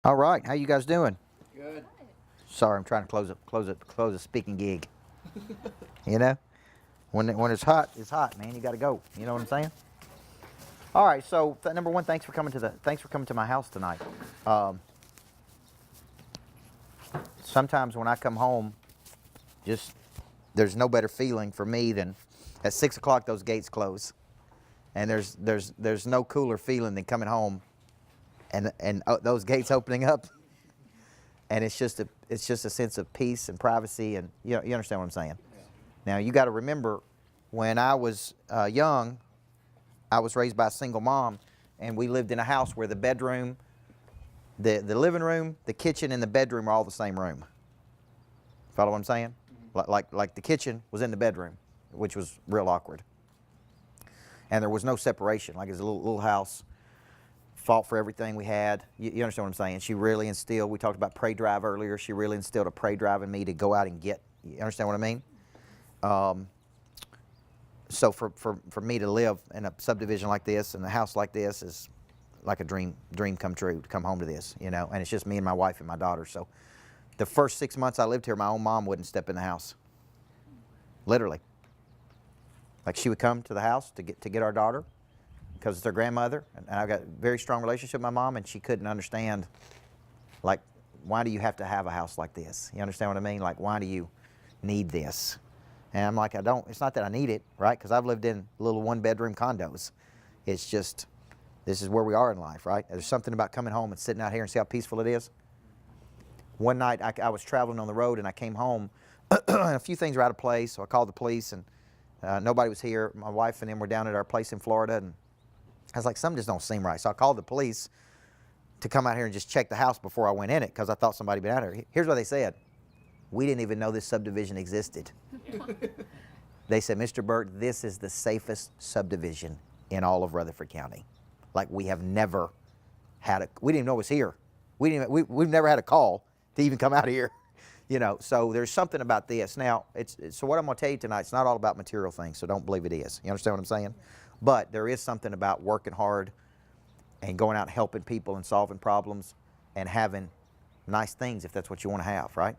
All right, how you guys doing? Good. Sorry, I'm trying to close a speaking gig. You know, when it's hot, man. You got to go. You know what I'm saying? All right. So number one, thanks for coming to my house tonight. Sometimes when I come home, just there's no better feeling for me than at 6 o'clock those gates close, and there's no cooler feeling than coming home and those gates opening up. And it's just a sense of peace and privacy, and you understand what I'm saying. Yeah. Now you got to remember, when I was young, I was raised by a single mom, and we lived in a house where the bedroom, the living room, the kitchen, and the bedroom are all the same room. Follow what I'm saying? Mm-hmm. Like the kitchen was in the bedroom, which was real awkward, and there was no separation. Like, it was a little house. Fought for everything we had. You understand what I'm saying? She really instilled, we talked about pray drive earlier, she really instilled a pray drive in me to go out and get. You understand what I mean? So for me to live in a subdivision like this and a house like this is like a dream come true, to come home to this, and it's just me and my wife and my daughter. So the first 6 months I lived here, my own mom wouldn't step in the house. Literally. Like, she would come to the house to get our daughter, because it's her grandmother, and I've got a very strong relationship with my mom, and she couldn't understand, like, why do you have to have a house like this? You understand what I mean? Like, why do you need this? And I'm like, it's not that I need it, right? Because I've lived in little one-bedroom condos. It's just, this is where we are in life, right? There's something about coming home and sitting out here and see how peaceful it is. One night, I was traveling on the road, and I came home, and a few things were out of place, so I called the police, and nobody was here. My wife and them were down at our place in Florida, and I was like, something just don't seem right. So I called the police to come out here and just check the house before I went in it, because I thought somebody had been out here. Here's what they said. We didn't even know this subdivision existed. They said, Mr. Burt, this is the safest subdivision in all of Rutherford County. Like, we have never had we didn't even know it was here. We've never had a call to even come out here. So there's something about this. Now, so what I'm going to tell you tonight, it's not all about material things, so don't believe it is. You understand what I'm saying? But there is something about working hard and going out and helping people and solving problems and having nice things, if that's what you want to have, right?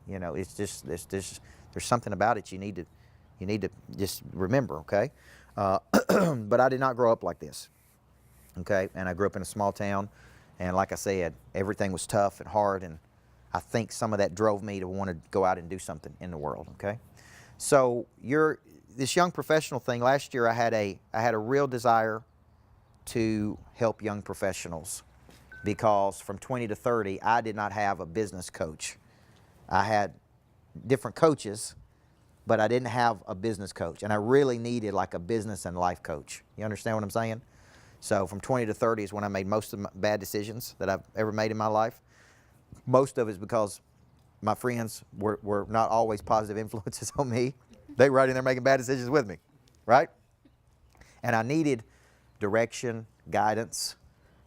It's just there's something about it you need to just remember, okay? But I did not grow up like this, okay? And I grew up in a small town, and like I said, everything was tough and hard, and I think some of that drove me to want to go out and do something in the world, okay? So this young professional thing, last year I had a real desire to help young professionals, because from 20 to 30, I did not have a business coach. I had different coaches, but I didn't have a business coach, and I really needed like a business and life coach. You understand what I'm saying? So from 20 to 30 is when I made most of my bad decisions that I've ever made in my life. Most of it is because my friends were not always positive influences on me. They were right in there making bad decisions with me, right? And I needed direction, guidance.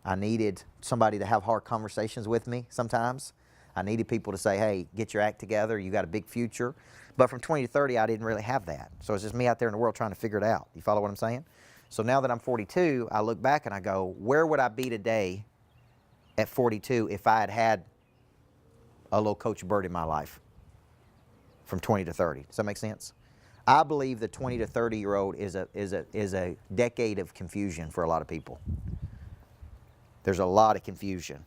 I needed somebody to have hard conversations with me sometimes. I needed people to say, hey, get your act together. You got a big future. But from 20 to 30, I didn't really have that. So it's just me out there in the world trying to figure it out. You follow what I'm saying? So now that I'm 42, I look back and I go, where would I be today at 42 if I had had a little Coach Burt in my life from 20 to 30? Does that make sense? I believe the 20 to 30-year-old is a decade of confusion for a lot of people. There's a lot of confusion.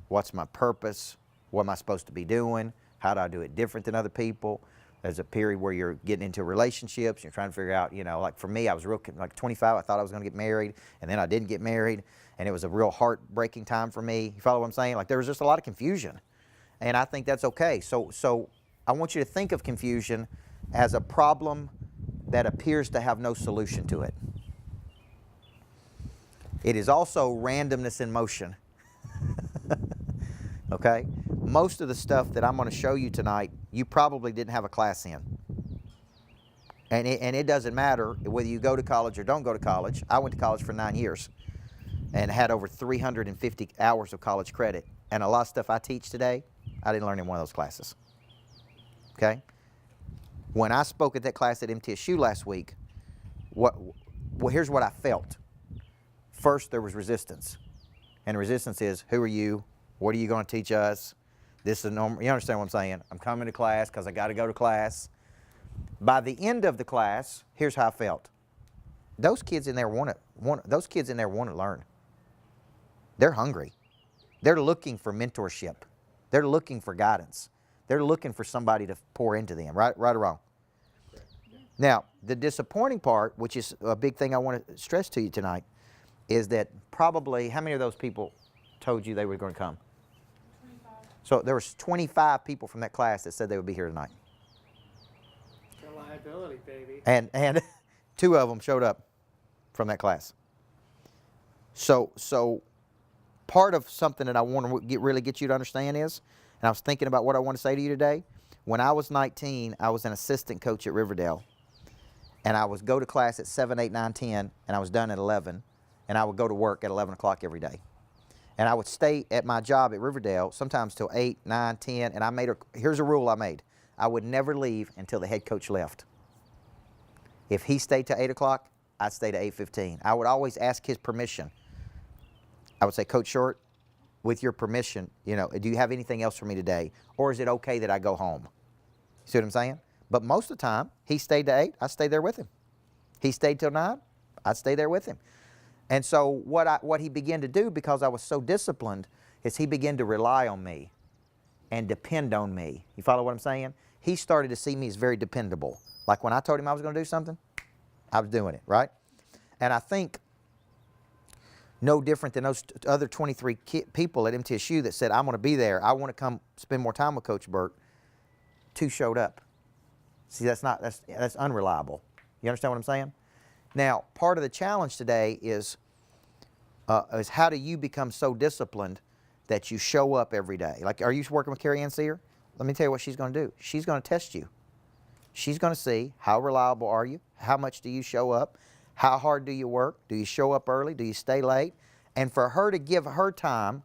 What's my purpose? What am I supposed to be doing? How do I do it different than other people? There's a period where you're getting into relationships. You're trying to figure out, like for me, I was like 25. I thought I was going to get married, and then I didn't get married, and it was a real heartbreaking time for me. You follow what I'm saying? Like, there was just a lot of confusion, and I think that's okay. So I want you to think of confusion as a problem that appears to have no solution to it. It is also randomness in motion. Okay? Most of the stuff that I'm going to show you tonight, you probably didn't have a class in. And it doesn't matter whether you go to college or don't go to college. I went to college for 9 years and had over 350 hours of college credit. And a lot of stuff I teach today, I didn't learn in one of those classes. Okay? When I spoke at that class at MTSU last week, here's what I felt. First, there was resistance. And resistance is, who are you? What are you going to teach us? This is normal. You understand what I'm saying? I'm coming to class because I got to go to class. By the end of the class, here's how I felt. Those kids in there want to learn. They're hungry. They're looking for mentorship. They're looking for guidance. They're looking for somebody to pour into them, right or wrong? Now, the disappointing part, which is a big thing I want to stress to you tonight, is that probably, how many of those people told you they were going to come? 25. So there was 25 people from that class that said they would be here tonight. Reliability, baby. And 2 of them showed up from that class. So part of something that I want to really get you to understand is, and I was thinking about what I want to say to you today. When I was 19, I was an assistant coach at Riverdale. And I would go to class at 7, 8, 9, 10, and I was done at 11. And I would go to work at 11 o'clock every day. And I would stay at my job at Riverdale sometimes till 8, 9, 10. And here's a rule I made. I would never leave until the head coach left. If he stayed till 8 o'clock, I'd stay to 8:15. I would always ask his permission. I would say, Coach Short, with your permission, do you have anything else for me today? Or is it okay that I go home? See what I'm saying? But most of the time, he stayed to 8, I stayed there with him. He stayed till 9, I'd stay there with him. And so what he began to do, because I was so disciplined, is he began to rely on me and depend on me. You follow what I'm saying? He started to see me as very dependable. Like when I told him I was going to do something, I was doing it, right? And I think no different than those other 23 people at MTSU that said, I'm going to be there. I want to come spend more time with Coach Burt. 2 showed up. See, that's unreliable. You understand what I'm saying? Now, part of the challenge today is how do you become so disciplined that you show up every day? Like, are you working with Carrie Ann Sear? Let me tell you what she's going to do. She's going to test you. She's going to see how reliable are you, how much do you show up, how hard do you work, do you show up early, do you stay late? And for her to give her time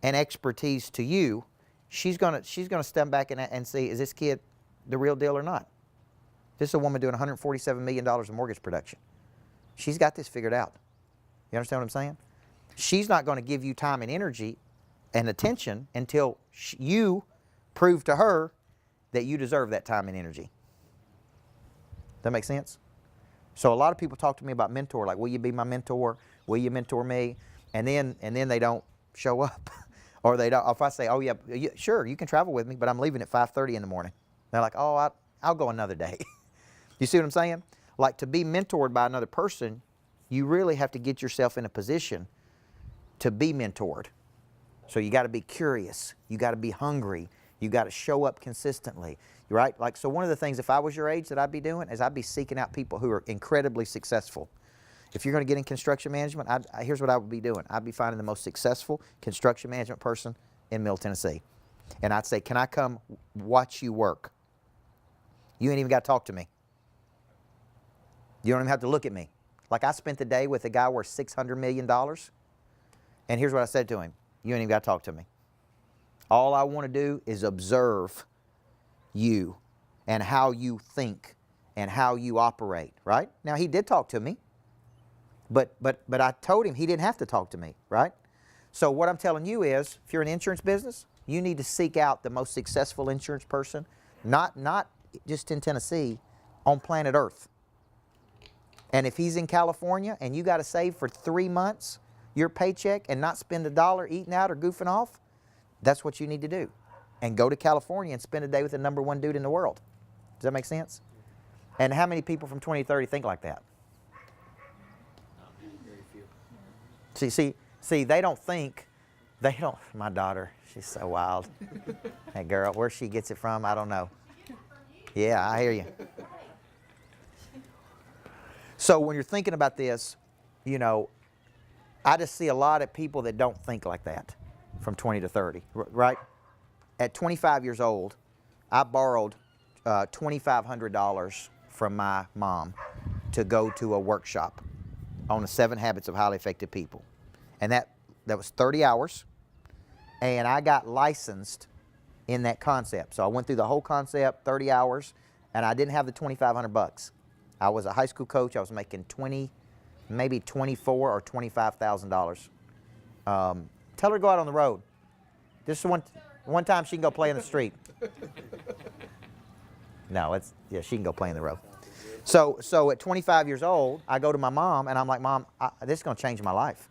and expertise to you, she's going to step back and see, is this kid the real deal or not? This is a woman doing $147 million in mortgage production. She's got this figured out. You understand what I'm saying? She's not going to give you time and energy and attention until you prove to her that you deserve that time and energy. That make sense? So a lot of people talk to me about mentor, like, will you be my mentor? Will you mentor me? And then they don't show up. Or they don't. If I say, oh yeah, sure, you can travel with me, but I'm leaving at 5:30 in the morning. They're like, oh, I'll go another day. You see what I'm saying? Like, to be mentored by another person, you really have to get yourself in a position to be mentored. So you got to be curious. You got to be hungry. You got to show up consistently, right? Like, so one of the things, if I was your age, that I'd be doing is I'd be seeking out people who are incredibly successful. If you're going to get in construction management, here's what I would be doing. I'd be finding the most successful construction management person in Middle Tennessee. And I'd say, can I come watch you work? You ain't even got to talk to me. You don't even have to look at me. Like, I spent the day with a guy worth $600 million. And here's what I said to him. You ain't even got to talk to me. All I want to do is observe you and how you think and how you operate, right? Now, he did talk to me, but I told him he didn't have to talk to me, right? So what I'm telling you is, if you're in the insurance business, you need to seek out the most successful insurance person, not just in Tennessee, on planet Earth. And if he's in California and you got to save for 3 months your paycheck and not spend $1 eating out or goofing off, that's what you need to do. And go to California and spend a day with the #1 dude in the world. Does that make sense? And how many people from 2030 think like that? Very few. See, they don't, my daughter, she's so wild. That girl, where she gets it from, I don't know. Yeah, I hear you. So when you're thinking about this, I just see a lot of people that don't think like that from 20 to 30, right? At 25 years old, I borrowed $2,500 from my mom to go to a workshop on the 7 Habits of Highly Effective People. And that was 30 hours, and I got licensed in that concept. So I went through the whole concept, 30 hours, and I didn't have the $2,500. I was a high school coach. I was making maybe $24,000 or $25,000. Tell her to go out on the road Just one time she can go play in the street. No, yeah, she can go play in the road. So at 25 years old, I go to my mom and I'm like, Mom, this is going to change my life.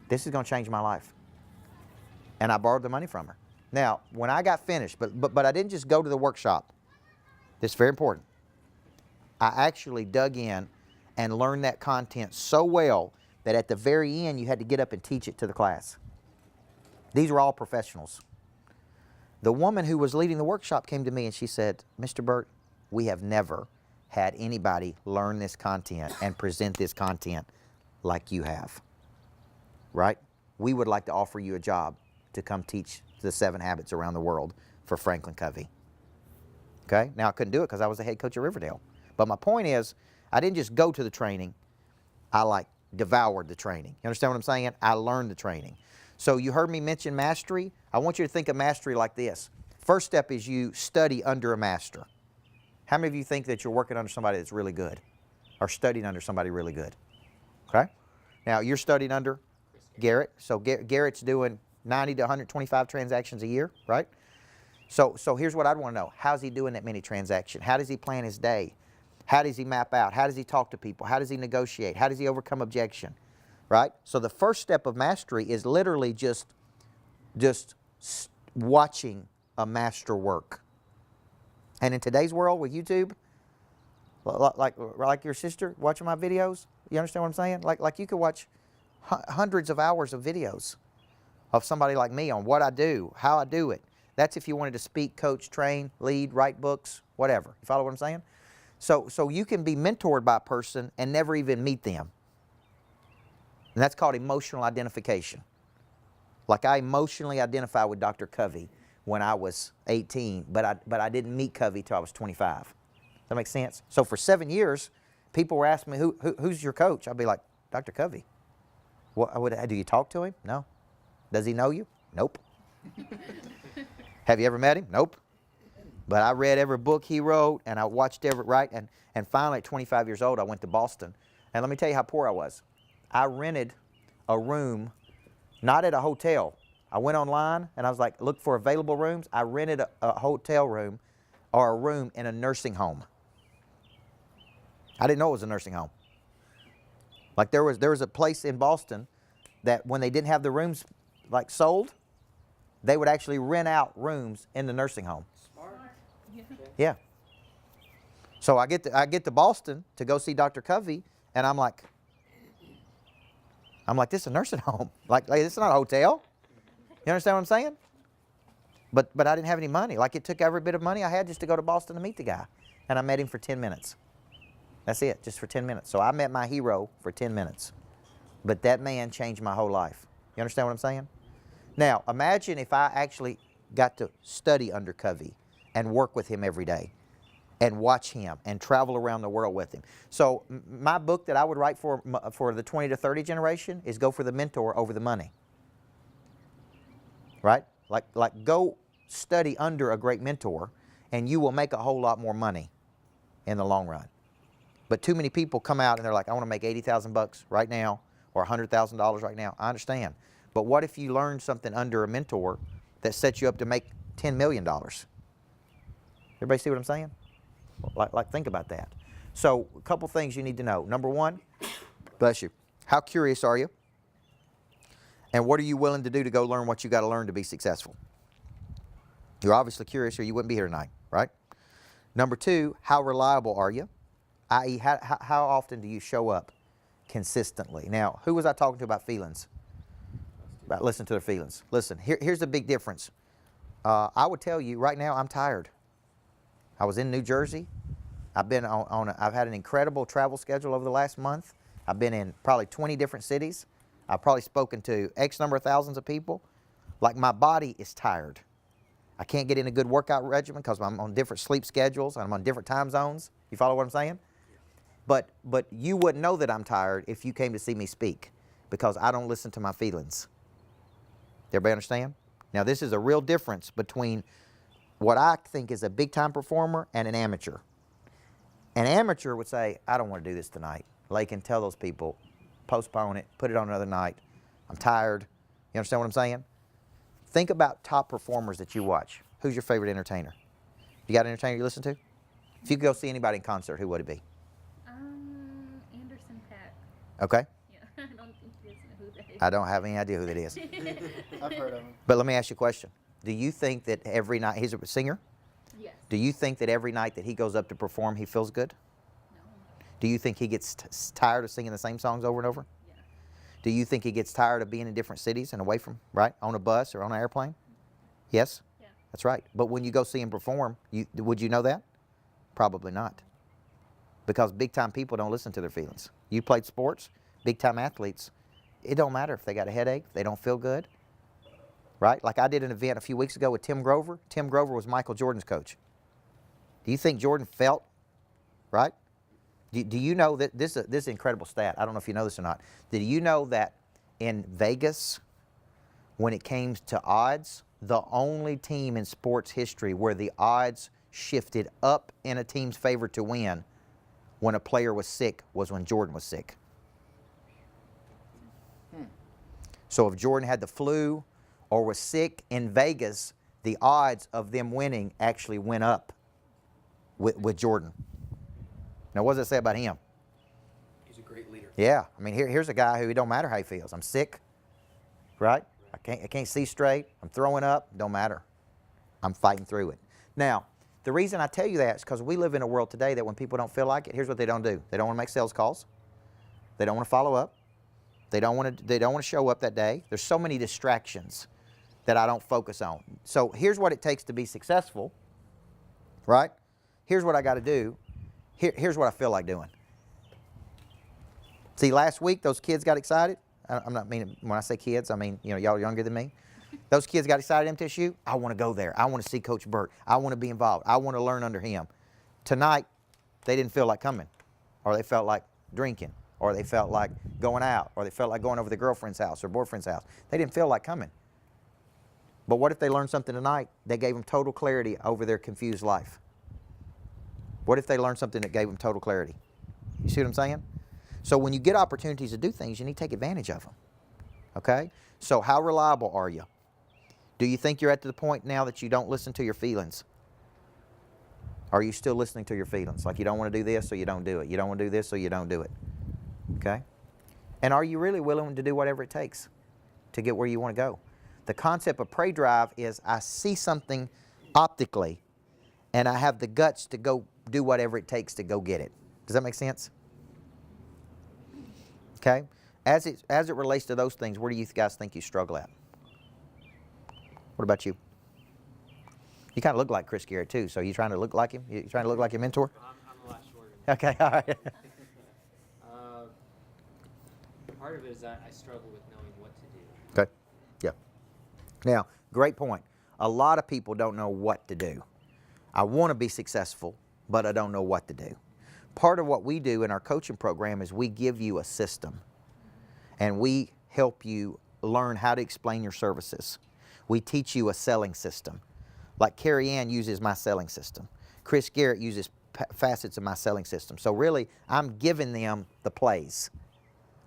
This is going to change my life. And I borrowed the money from her. Now, when I got finished, but I didn't just go to the workshop. This is very important. I actually dug in and learned that content so well that at the very end, you had to get up and teach it to the class. These were all professionals. The woman who was leading the workshop came to me and she said, Mr. Burt, we have never had anybody learn this content and present this content like you have, right? We would like to offer you a job to come teach the 7 habits around the world for Franklin Covey. Okay, now I couldn't do it because I was the head coach at Riverdale. But my point is, I didn't just go to the training, I devoured the training. You understand what I'm saying? I learned the training. So you heard me mention mastery. I want you to think of mastery like this. First step is you study under a master. How many of you think that you're working under somebody that's really good or studying under somebody really good? Okay? Now, you're studying under Garrett. So Garrett's doing 90 to 125 transactions a year, right? So here's what I'd want to know. How's he doing that many transactions? How does he plan his day? How does he map out? How does he talk to people? How does he negotiate? How does he overcome objection? Right? So the first step of mastery is literally just watching a master work. And in today's world with YouTube, like your sister watching my videos, you understand what I'm saying? Like you could watch hundreds of hours of videos of somebody like me on what I do, how I do it. That's if you wanted to speak, coach, train, lead, write books, whatever. You follow what I'm saying? So you can be mentored by a person and never even meet them. And that's called emotional identification. Like I emotionally identified with Dr. Covey when I was 18, but I didn't meet Covey till I was 25. Does that make sense? So for 7 years, people were asking me, who's your coach? I'd be like, Dr. Covey. Do you talk to him? No. Does he know you? Nope. Have you ever met him? Nope. But I read every book he wrote, and I watched every, right? And finally, at 25 years old, I went to Boston. And let me tell you how poor I was. I rented a room, not at a hotel. I went online, and I was like, look for available rooms. I rented a hotel room or a room in a nursing home. I didn't know it was a nursing home. Like there was a place in Boston that when they didn't have the rooms sold, they would actually rent out rooms in the nursing home. Smart. Yeah. So I get to Boston to go see Dr. Covey, and I'm like, this is a nursing home. Like this is not a hotel. You understand what I'm saying? But I didn't have any money. Like it took every bit of money I had just to go to Boston to meet the guy, and I met him for 10 minutes. That's it, just for 10 minutes. So I met my hero for 10 minutes. But that man changed my whole life. You understand what I'm saying? Now, imagine if I actually got to study under Covey and work with him every day and watch him and travel around the world with him. So my book that I would write for the 20 to 30 generation is Go for the Mentor Over the Money. Right? Like go study under a great mentor and you will make a whole lot more money in the long run. But too many people come out and they're like, I want to make 80,000 bucks right now or $100,000 right now. I understand. But what if you learn something under a mentor that sets you up to make $10 million? Everybody see what I'm saying? Think about that. So a couple things you need to know. Number one, bless you, how curious are you? And what are you willing to do to go learn what you got to learn to be successful? You're obviously curious or you wouldn't be here tonight, right? Number two, how reliable are you? I.e., how often do you show up consistently? Now, who was I talking to about feelings? About listen to their feelings. Listen, here's the big difference. I would tell you right now, I'm tired. I was in New Jersey. I've been I've had an incredible travel schedule over the last month. I've been in probably 20 different cities. I've probably spoken to X number of thousands of people. Like my body is tired. I can't get in a good workout regimen because I'm on different sleep schedules and I'm on different time zones. You follow what I'm saying? But you wouldn't know that I'm tired if you came to see me speak because I don't listen to my feelings. Everybody understand? Now this is a real difference between what I think is a big time performer and an amateur. An amateur would say, I don't want to do this tonight. Lakin, tell those people, postpone it, put it on another night. I'm tired. You understand what I'm saying? Think about top performers that you watch. Who's your favorite entertainer? You got an entertainer you listen to? If you could go see anybody in concert, who would it be? Anderson Paak. Okay. Yeah, I don't think he doesn't know who that is. I don't have any idea who that is. I've heard of him. But let me ask you a question. Do you think that every night, he's a singer? Yes. Do you think that every night that he goes up to perform, he feels good? No. Do you think he gets tired of singing the same songs over and over? Yeah. Do you think he gets tired of being in different cities and away from, right, on a bus or on an airplane? Yes? Yeah. That's right. But when you go see him perform, would you know that? Probably not. Because big-time people don't listen to their feelings. You played sports, big-time athletes, it don't matter if they got a headache, if they don't feel good, right? Like I did an event a few weeks ago with Tim Grover. Tim Grover was Michael Jordan's coach. Do you think Jordan felt, right? Do you know that this is an incredible stat? I don't know if you know this or not. Did you know that in Vegas, when it came to odds, the only team in sports history where the odds shifted up in a team's favor to win when a player was sick was when Jordan was sick. So if Jordan had the flu or was sick in Vegas, the odds of them winning actually went up with Jordan. Now, what does that say about him? He's a great leader. Yeah, I mean, here's a guy who it don't matter how he feels. I'm sick, right? I can't see straight. I'm throwing up. Don't matter. I'm fighting through it. Now, the reason I tell you that is because we live in a world today that when people don't feel like it, here's what they don't do. They don't want to make sales calls. They don't want to follow up. They don't want to show up that day. There's so many distractions that I don't focus on. So here's what it takes to be successful, right? Here's what I got to do. Here's what I feel like doing. See, last week those kids got excited. I'm not meaning when I say kids, I mean y'all younger than me. Those kids got excited at MTSU. I want to go there. I want to see Coach Burt. I want to be involved. I want to learn under him. Tonight, they didn't feel like coming, or they felt like drinking, or they felt like going out, or they felt like going over to their girlfriend's house or boyfriend's house. They didn't feel like coming. But what if they learned something tonight that gave them total clarity over their confused life? What if they learned something that gave them total clarity? You see what I'm saying? So when you get opportunities to do things, you need to take advantage of them. Okay? So how reliable are you? Do you think you're at the point now that you don't listen to your feelings? Are you still listening to your feelings? Like you don't want to do this, so you don't do it. You don't want to do this, so you don't do it. Okay? And are you really willing to do whatever it takes to get where you want to go? The concept of prey drive is I see something optically and I have the guts to go do whatever it takes to go get it. Does that make sense? Okay? As it relates to those things, where do you guys think you struggle at? What about you? You kind of look like Chris Garrett too, so you trying to look like him? You trying to look like your mentor? I'm a lot shorter. Okay, all right. Part of it is that I struggle with knowing what to do. Okay, yeah. Now, great point. A lot of people don't know what to do. I want to be successful, but I don't know what to do. Part of what we do in our coaching program is we give you a system, and we help you learn how to explain your services. We teach you a selling system. Like Carrie Ann uses my selling system. Chris Garrett uses facets of my selling system. So really, I'm giving them the plays.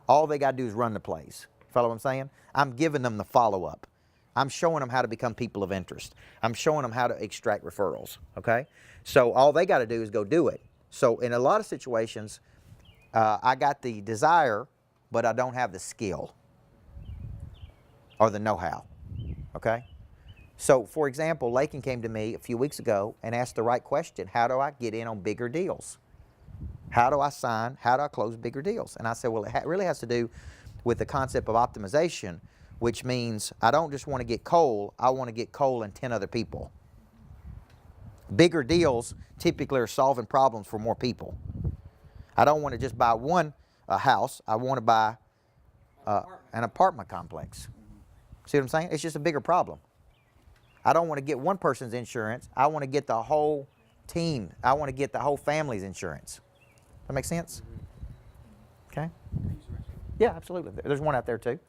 All they got to do is run the plays. Follow what I'm saying? I'm giving them the follow-up. I'm showing them how to become people of interest. I'm showing them how to extract referrals, okay? So all they got to do is go do it. So in a lot of situations, I got the desire, but I don't have the skill or the know-how, okay? So, for example, Lakin came to me a few weeks ago and asked the right question. How do I get in on bigger deals? How do I sign? How do I close bigger deals? And I said, well, it really has to do with the concept of optimization, which means I don't just want to get coal. I want to get coal and 10 other people. Bigger deals typically are solving problems for more people. I don't want to just buy one house. I want to buy an apartment complex. See what I'm saying? It's just a bigger problem. I don't want to get one person's insurance. I want to get the whole team. I want to get the whole family's insurance. That make sense? Okay? Yeah, absolutely. There's one out there too.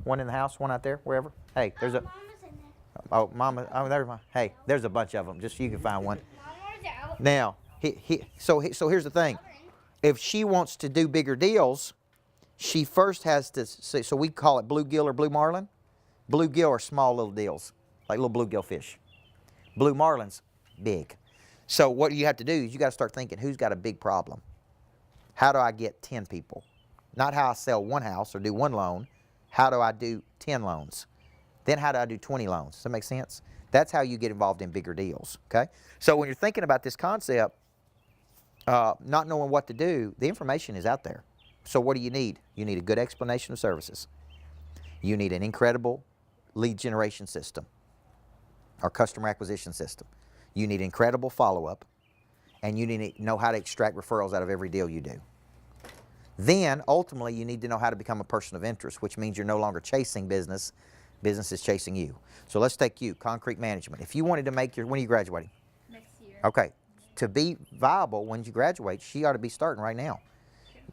One in the house, one out there, wherever. Hey, there's a... Mama's in there. Oh, Mama. Oh, there's my... Hey, there's a bunch of them. Just so you can find one. Mama's out. Now, so here's the thing. If she wants to do bigger deals, she first has to... So we call it bluegill or blue marlin. Bluegill are small little deals, like little bluegill fish. Blue marlins, big. So what you have to do is you got to start thinking, who's got a big problem? How do I get 10 people? Not how I sell one house or do one loan. How do I do 10 loans? Then how do I do 20 loans? Does that make sense? That's how you get involved in bigger deals, okay? So when you're thinking about this concept, not knowing what to do, the information is out there. So what do you need? You need a good explanation of services. You need an incredible lead generation system or customer acquisition system. You need incredible follow-up, and you need to know how to extract referrals out of every deal you do. Then, ultimately, you need to know how to become a person of interest, which means you're no longer chasing business. Business is chasing you. So let's take you, concrete management. If you wanted to make your, when are you graduating? Next year. Okay. To be viable when you graduate, she ought to be starting right now.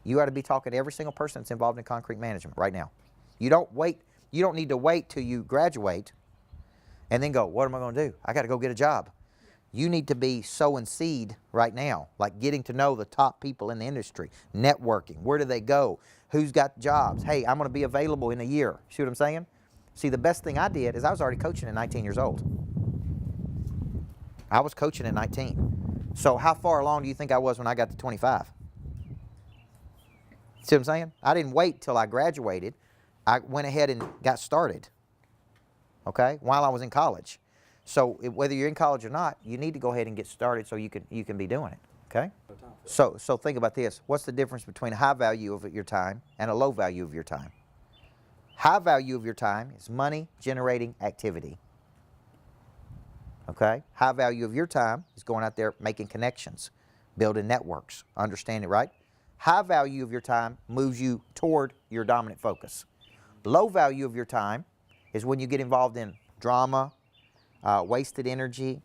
You ought to be talking to every single person that's involved in concrete management right now. You don't wait. You don't need to wait till you graduate and then go, what am I going to do? I got to go get a job. You need to be sowing seed right now, like getting to know the top people in the industry, networking. Where do they go? Who's got jobs? Hey, I'm going to be available in a year. See what I'm saying? See, the best thing I did is I was already coaching at 19 years old. I was coaching at 19. So how far along do you think I was when I got to 25? See what I'm saying? I didn't wait till I graduated. I went ahead and got started, okay, while I was in college. So whether you're in college or not, you need to go ahead and get started so you can be doing it, okay? So think about this. What's the difference between a high value of your time and a low value of your time? High value of your time is money generating activity, okay? High value of your time is going out there making connections, building networks, understanding, right? High value of your time moves you toward your dominant focus. Low value of your time is when you get involved in drama, wasted energy,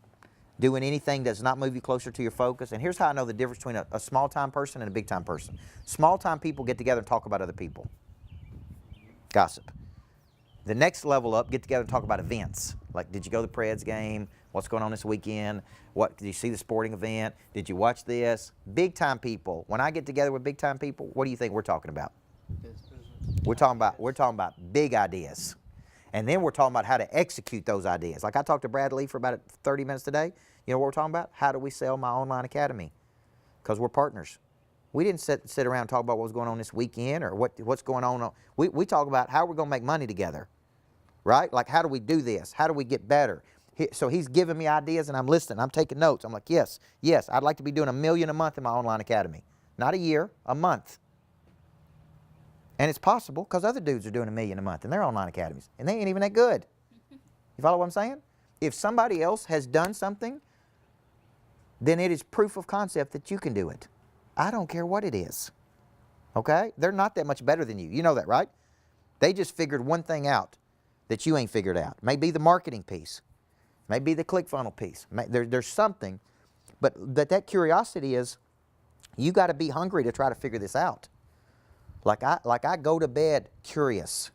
doing anything that does not move you closer to your focus. And here's how I know the difference between a small-time person and a big-time person. Small-time people get together and talk about other people. Gossip. The next level up, get together and talk about events. Like, did you go to the Preds game? What's going on this weekend? What, did you see the sporting event? Did you watch this? Big-time people. When I get together with big-time people, what do you think we're talking about? We're talking about big ideas. And then we're talking about how to execute those ideas. Like I talked to Brad Lee for about 30 minutes today. You know what we're talking about? How do we sell my online academy? Because we're partners. We didn't sit around and talk about what was going on this weekend or what's going on. We talk about how we're going to make money together, right? Like how do we do this? How do we get better? So he's giving me ideas and I'm listening. I'm taking notes. I'm like, yes, I'd like to be doing $1 million a month in my online academy. Not a year, a month. And it's possible because other dudes are doing $1 million a month in their online academies, and they ain't even that good. You follow what I'm saying? If somebody else has done something, then it is proof of concept that you can do it. I don't care what it is. Okay? They're not that much better than you. You know that, right? They just figured one thing out that you ain't figured out. Maybe the marketing piece. Maybe the ClickFunnels piece. There's something. But that curiosity is, you got to be hungry to try to figure this out. Like I go to bed curious,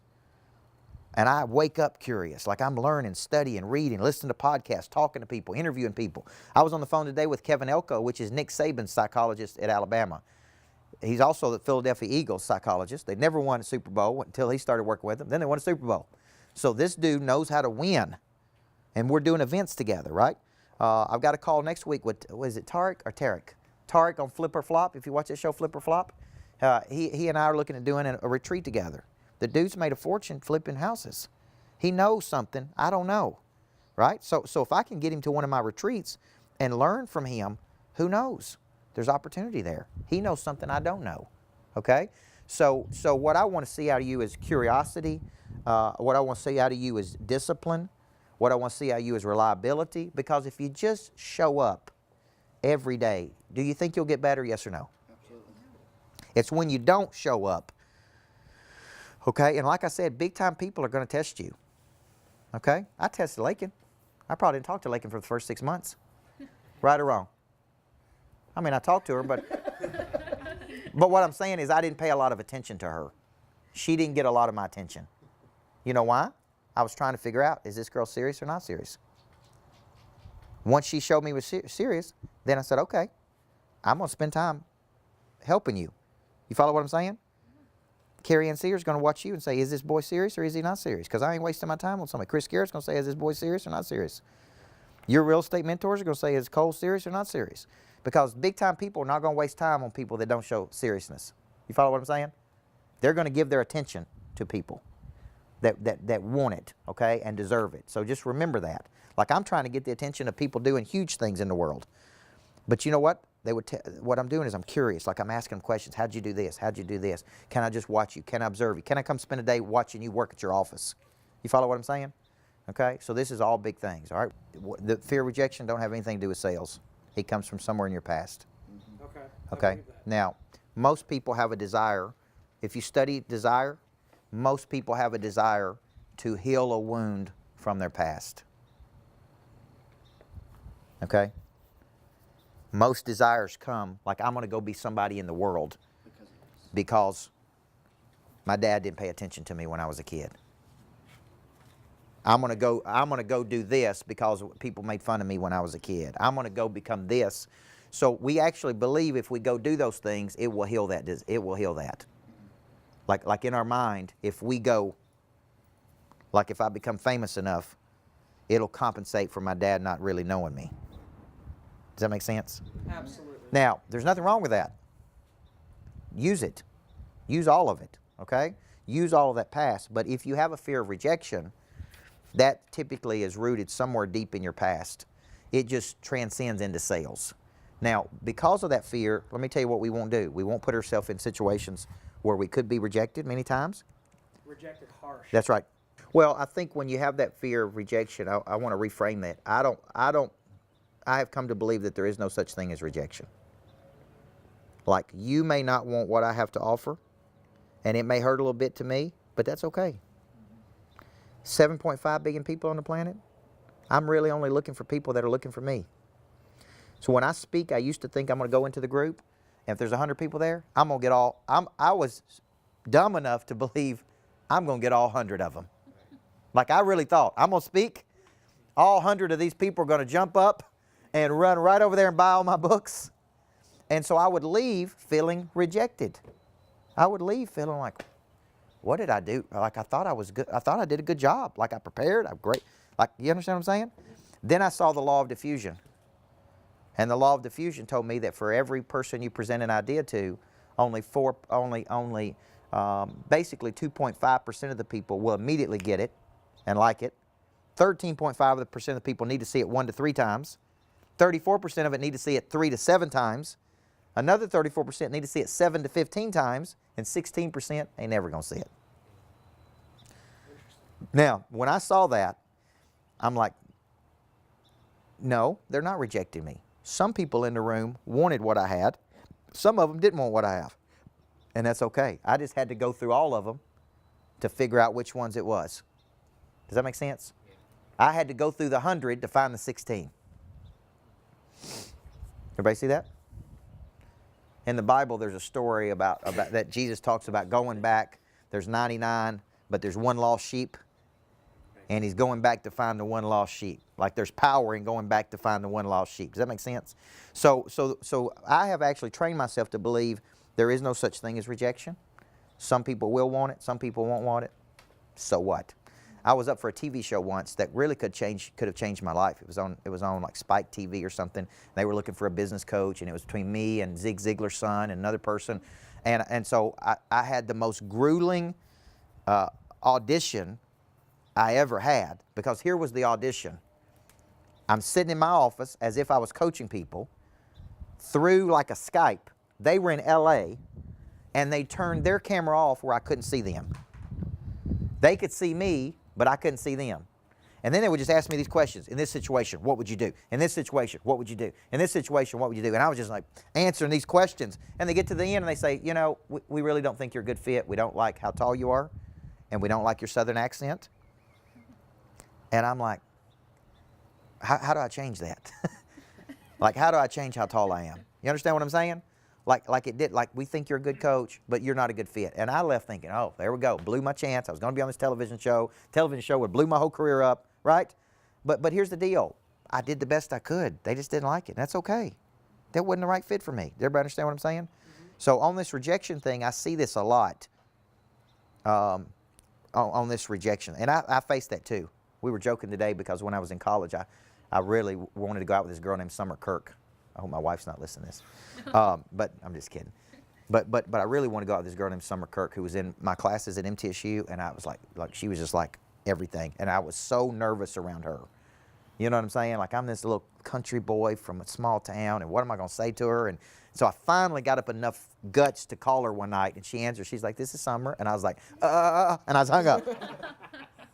and I wake up curious. Like I'm learning, studying, reading, listening to podcasts, talking to people, interviewing people. I was on the phone today with Kevin Elko, which is Nick Saban's psychologist at Alabama. He's also the Philadelphia Eagles psychologist. They never won a Super Bowl until he started working with them. Then they won a Super Bowl. So this dude knows how to win, and we're doing events together, right? I've got a call next week with, is it Tarek or Tarek? Tarek on Flip or Flop. If you watch that show, Flip or Flop. He and I are looking at doing a retreat together. The dude's made a fortune flipping houses. He knows something I don't know, right? So if I can get him to one of my retreats and learn from him, who knows? There's opportunity there. He knows something I don't know, okay? So what I want to see out of you is curiosity. What I want to see out of you is discipline. What I want to see out of you is reliability. Because if you just show up every day, do you think you'll get better, yes or no? It's when you don't show up, okay? And like I said, big-time people are going to test you, okay? I tested Lakin. I probably didn't talk to Lakin for the first 6 months. Right or wrong? I mean, I talked to her, but what I'm saying is I didn't pay a lot of attention to her. She didn't get a lot of my attention. You know why? I was trying to figure out, is this girl serious or not serious? Once she showed me was serious, then I said, okay, I'm going to spend time helping you. You follow what I'm saying? Carrie Ann Sears is going to watch you and say, is this boy serious or is he not serious? Because I ain't wasting my time on somebody. Chris Garrett's going to say, is this boy serious or not serious? Your real estate mentors are going to say, is Cole serious or not serious? Because big-time people are not going to waste time on people that don't show seriousness. You follow what I'm saying? They're going to give their attention to people that want it, okay, and deserve it. So just remember that. Like, I'm trying to get the attention of people doing huge things in the world. But you know what? What I'm doing is I'm curious. Like, I'm asking them questions. How'd you do this? How'd you do this? Can I just watch you? Can I observe you? Can I come spend a day watching you work at your office? You follow what I'm saying? Okay? So this is all big things, all right? The fear of rejection don't have anything to do with sales. It comes from somewhere in your past. Okay. Okay? Now, most people have a desire. If you study desire, most people have a desire to heal a wound from their past. Okay? Most desires come, like, I'm going to go be somebody in the world because my dad didn't pay attention to me when I was a kid. I'm going to go do this because people made fun of me when I was a kid. I'm going to go become this. So we actually believe if we go do those things, it will heal that. It will heal that. Like in our mind, if we go, like if I become famous enough, it'll compensate for my dad not really knowing me. Does that make sense? Absolutely. Now, there's nothing wrong with that. Use it. Use all of it, okay? Use all of that past. But if you have a fear of rejection, that typically is rooted somewhere deep in your past. It just transcends into sales. Now, because of that fear, let me tell you what we won't do. We won't put ourselves in situations where we could be rejected many times. Rejected harsh. That's right. Well, I think when you have that fear of rejection, I want to reframe that. I have come to believe that there is no such thing as rejection. Like, you may not want what I have to offer, and it may hurt a little bit to me, but that's okay. 7.5 billion people on the planet. I'm really only looking for people that are looking for me. So when I speak, I used to think I'm going to go into the group, and if there's 100 people there, I'm going to get all, I was dumb enough to believe I'm going to get all 100 of them. Like, I really thought, I'm going to speak, all 100 of these people are going to jump up and run right over there and buy all my books. And so I would leave feeling rejected. I would leave feeling like, what did I do? Like, I thought I was good. I thought I did a good job. Like, I prepared. I'm great. Like, you understand what I'm saying? Then I saw the law of diffusion. And the law of diffusion told me that for every person you present an idea to, basically 2.5% of the people will immediately get it and like it. 13.5% of the people need to see it 1 to 3 times. 34% of it need to see it 3 to 7 times. Another 34% need to see it 7 to 15 times. And 16% ain't never going to see it. Now, when I saw that, I'm like, no, they're not rejecting me. Some people in the room wanted what I had. Some of them didn't want what I have. And that's okay. I just had to go through all of them to figure out which ones it was. Does that make sense? I had to go through the 100 to find the 16. Everybody see that? In the Bible, there's a story about that Jesus talks about going back. There's 99, but there's one lost sheep. And he's going back to find the one lost sheep. Like, there's power in going back to find the one lost sheep. Does that make sense? So I have actually trained myself to believe there is no such thing as rejection. Some people will want it. Some people won't want it. So what? I was up for a TV show once that really could have changed my life. It was on like Spike TV or something. They were looking for a business coach, and it was between me and Zig Ziglar's son and another person. And so I had the most grueling audition I ever had, because here was the audition. I'm sitting in my office as if I was coaching people through like a Skype. They were in LA, and they turned their camera off where I couldn't see them. They could see me, but I couldn't see them. And then they would just ask me these questions. In this situation, what would you do? In this situation, what would you do? In this situation, what would you do? And I was just like answering these questions. And they get to the end and they say, you know, we really don't think you're a good fit. We don't like how tall you are, and we don't like your southern accent. And I'm like, how do I change that? Like, how do I change how tall I am? You understand what I'm saying? Like we think you're a good coach, but you're not a good fit. And I left thinking, oh, there we go, blew my chance. I was going to be on this television show. Television show would blew my whole career up, right? But here's the deal. I did the best I could. They just didn't like it. That's okay. That wasn't the right fit for me. Does everybody understand what I'm saying? Mm-hmm. So on this rejection thing, I see this a lot. on this rejection. And I faced that too. We were joking today because when I was in college, I really wanted to go out with this girl named Summer Kirk. I hope my wife's not listening to this. But I'm just kidding. But I really wanted to go out with this girl named Summer Kirk who was in my classes at MTSU, and I was like she was just like everything. And I was so nervous around her. You know what I'm saying? Like, I'm this little country boy from a small town, and what am I going to say to her? And so I finally got up enough guts to call her one night, and she answered. She's like, "This is Summer." And I was like, and I was hung up.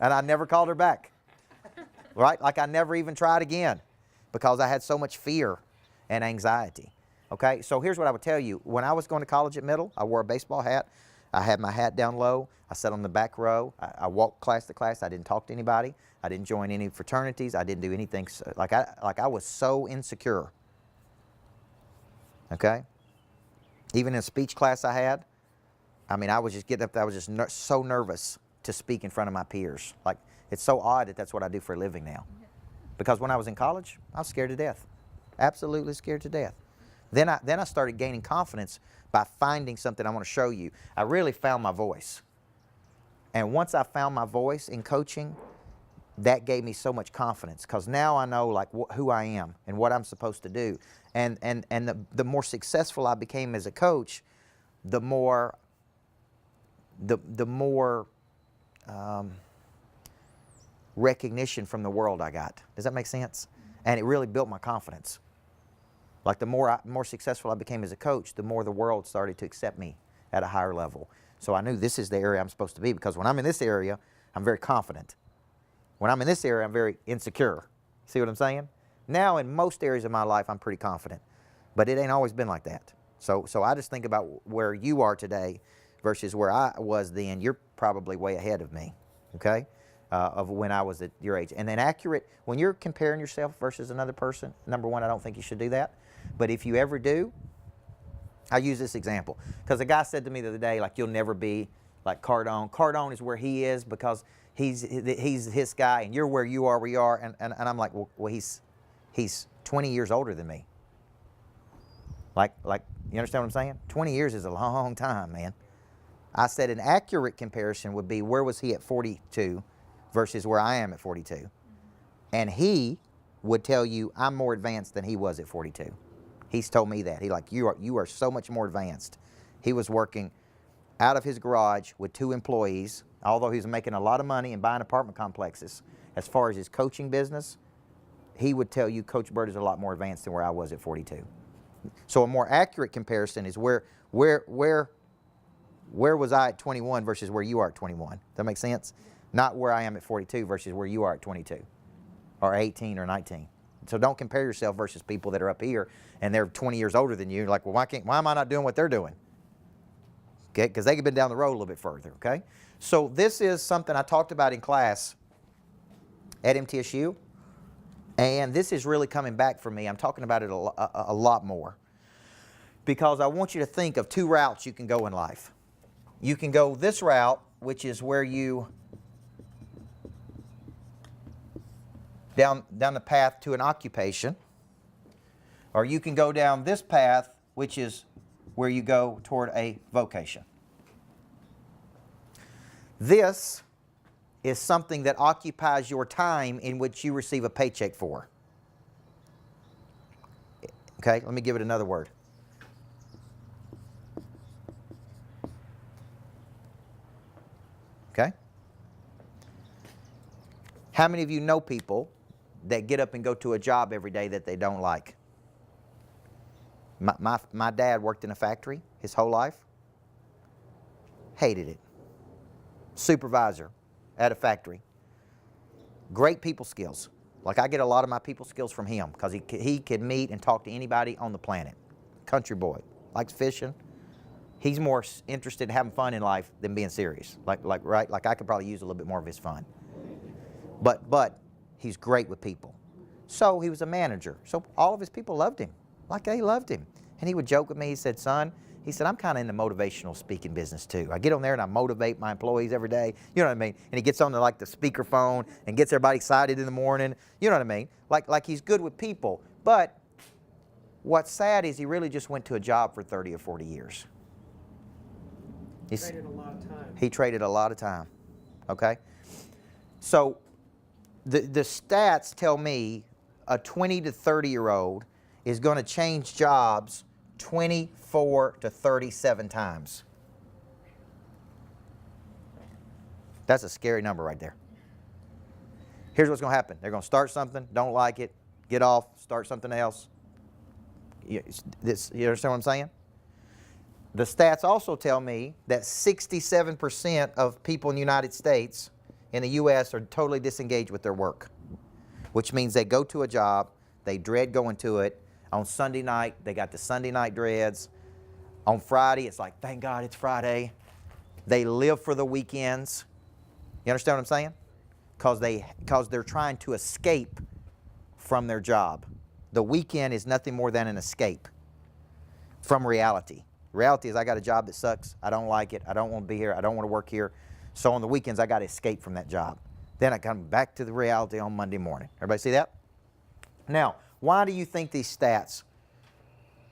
And I never called her back. Right? Like, I never even tried again because I had so much fear and anxiety. Okay? So here's what I would tell you. When I was going to college at Middle, I wore a baseball hat. I had my hat down low. I sat on the back row. I walked class to class. I didn't talk to anybody. I didn't join any fraternities. I didn't do anything. Like I was so insecure. Okay? Even in a speech class I had, I mean, I was just getting up there. I was just so nervous to speak in front of my peers. Like, it's so odd that that's what I do for a living now. Because when I was in college, I was scared to death. Absolutely scared to death. Then I started gaining confidence by finding something I want to show you. I really found my voice. And once I found my voice in coaching, that gave me so much confidence because now I know like who I am and what I'm supposed to do. And the more successful I became as a coach, the more recognition from the world I got. Does that make sense? And it really built my confidence. Like the more successful I became as a coach, the more the world started to accept me at a higher level. So I knew this is the area I'm supposed to be because when I'm in this area, I'm very confident. When I'm in this area, I'm very insecure. See what I'm saying? Now in most areas of my life, I'm pretty confident. But it ain't always been like that. So I just think about where you are today versus where I was then. You're probably way ahead of me, okay, of when I was at your age. And then when you're comparing yourself versus another person, number one, I don't think you should do that. But if you ever do, I use this example. Because a guy said to me the other day, like, you'll never be like Cardone. Cardone is where he is because he's his guy, and you're where you are, where you are. And I'm like, well, he's 20 years older than me. Like, you understand what I'm saying? 20 years is a long time, man. I said an accurate comparison would be where was he at 42 versus where I am at 42. And he would tell you I'm more advanced than he was at 42. He's told me that. You are so much more advanced. He was working out of his garage with 2 employees, although he was making a lot of money and buying apartment complexes. As far as his coaching business, he would tell you Coach Burt is a lot more advanced than where I was at 42. So a more accurate comparison is where was I at 21 versus where you are at 21. Does that make sense? Not where I am at 42 versus where you are at 22 or 18 or 19. So don't compare yourself versus people that are up here and they're 20 years older than you. You're like, well, why am I not doing what they're doing? Okay, because they've been down the road a little bit further, okay? So this is something I talked about in class at MTSU, and this is really coming back for me. I'm talking about it a lot more because I want you to think of 2 routes you can go in life. You can go this route, which is where you down the path to an occupation, or you can go down this path, which is where you go toward a vocation. This is something that occupies your time in which you receive a paycheck for. Okay, let me give it another word. Okay? How many of you know people that get up and go to a job every day that they don't like? My dad worked in a factory his whole life. Hated it. Supervisor at a factory. Great people skills. Like I get a lot of my people skills from him because he could meet and talk to anybody on the planet. Country boy. Likes fishing. He's more interested in having fun in life than being serious. Like I could probably use a little bit more of his fun. But he's great with people. So he was a manager. So all of his people loved him. Like they loved him. And he would joke with me. He said, son, I'm kind of in the motivational speaking business too. I get on there and I motivate my employees every day. You know what I mean? And he gets on the speakerphone and gets everybody excited in the morning. You know what I mean? Like he's good with people. But what's sad is he really just went to a job for 30 or 40 years. Traded a lot of time. He traded a lot of time. Okay? So the stats tell me a 20 to 30-year-old is going to change jobs 24 to 37 times. That's a scary number right there. Here's what's going to happen. They're going to start something, don't like it, get off, start something else. You understand what I'm saying? The stats also tell me that 67% of people in the United States, in the U.S., are totally disengaged with their work, which means they go to a job, they dread going to it. On Sunday night, they got the Sunday night dreads. On Friday, it's like, thank God it's Friday. They live for the weekends. You understand what I'm saying? Because they're trying to escape from their job. The weekend is nothing more than an escape from reality. Reality is I got a job that sucks. I don't like it. I don't want to be here. I don't want to work here. So on the weekends, I got to escape from that job. Then I come back to the reality on Monday morning. Everybody see that? Now, why do you think these stats,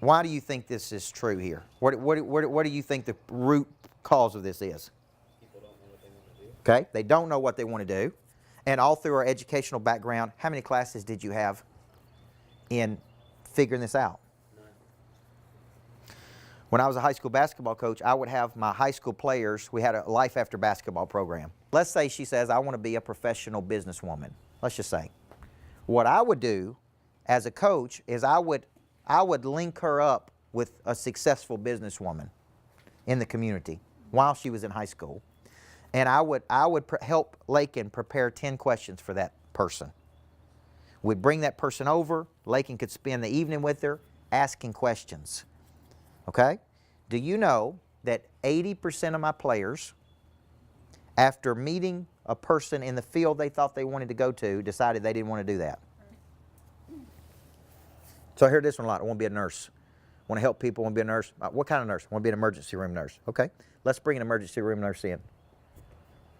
why do you think this is true here? What do you think the root cause of this is? People don't know what they want to do. Okay, they don't know what they want to do. And all through our educational background, how many classes did you have in figuring this out? None. When I was a high school basketball coach, I would have my high school players, we had a life after basketball program. Let's say she says, I want to be a professional businesswoman. Let's just say. What I would do as a coach is I would link her up with a successful businesswoman in the community while she was in high school. And I would help Lakin prepare 10 questions for that person. We'd bring that person over. Lakin could spend the evening with her asking questions. Okay? Do you know that 80% of my players, after meeting a person in the field they thought they wanted to go to, decided they didn't want to do that? So I hear this one a lot. I want to be a nurse. I want to help people. I want to be a nurse. What kind of nurse? I want to be an emergency room nurse. Okay? Let's bring an emergency room nurse in.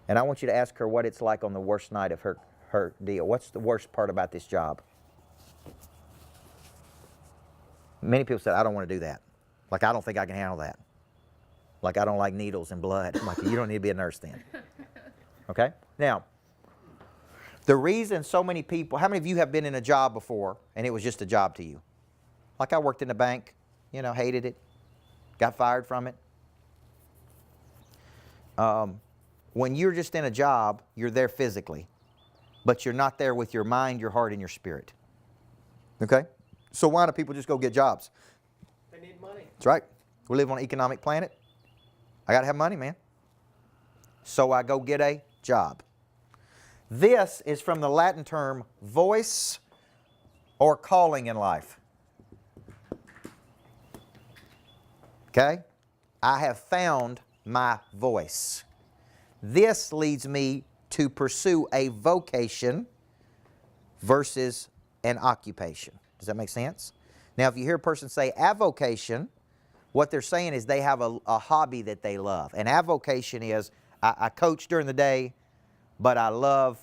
And I want you to ask her what it's like on the worst night of her deal. What's the worst part about this job? Many people said, I don't want to do that. Like, I don't think I can handle that. Like, I don't like needles and blood. I'm like, you don't need to be a nurse then. Okay? Now, the reason so many people, how many of you have been in a job before and it was just a job to you? Like, I worked in the bank, hated it, got fired from it. When you're just in a job, you're there physically, but you're not there with your mind, your heart, and your spirit. Okay? So why do people just go get jobs? They need money. That's right. We live on an economic planet. I got to have money, man. So I go get a job. This is from the Latin term voice or calling in life. Okay? I have found my voice. This leads me to pursue a vocation versus an occupation. Does that make sense? Now, if you hear a person say avocation, what they're saying is they have a hobby that they love. An avocation is, I coach during the day, but I love,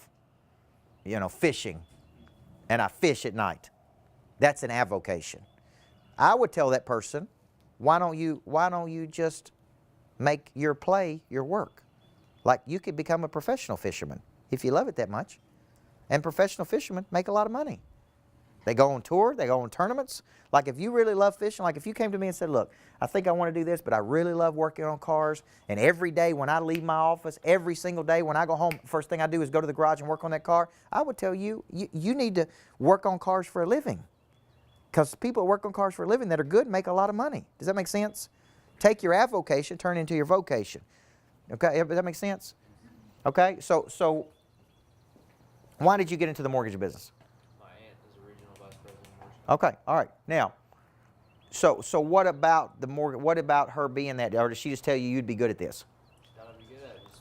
fishing, and I fish at night. That's an avocation. I would tell that person, why don't you just make your play your work? Like, you could become a professional fisherman if you love it that much. And professional fishermen make a lot of money. They go on tour, they go on tournaments. Like, if you really love fishing, like if you came to me and said, look, I think I want to do this, but I really love working on cars, and every day when I leave my office, every single day when I go home, first thing I do is go to the garage and work on that car, I would tell you, you need to work on cars for a living. Because people that work on cars for a living that are good make a lot of money. Does that make sense? Take your avocation, turn it into your vocation. Okay, does that make sense? Okay, so why did you get into the mortgage business? My aunt is the regional vice president of mortgage. Okay, all right. Now, so what about the mortgage? What about her being that, or did she just tell you you'd be good at this? Just gotta be good at it. Just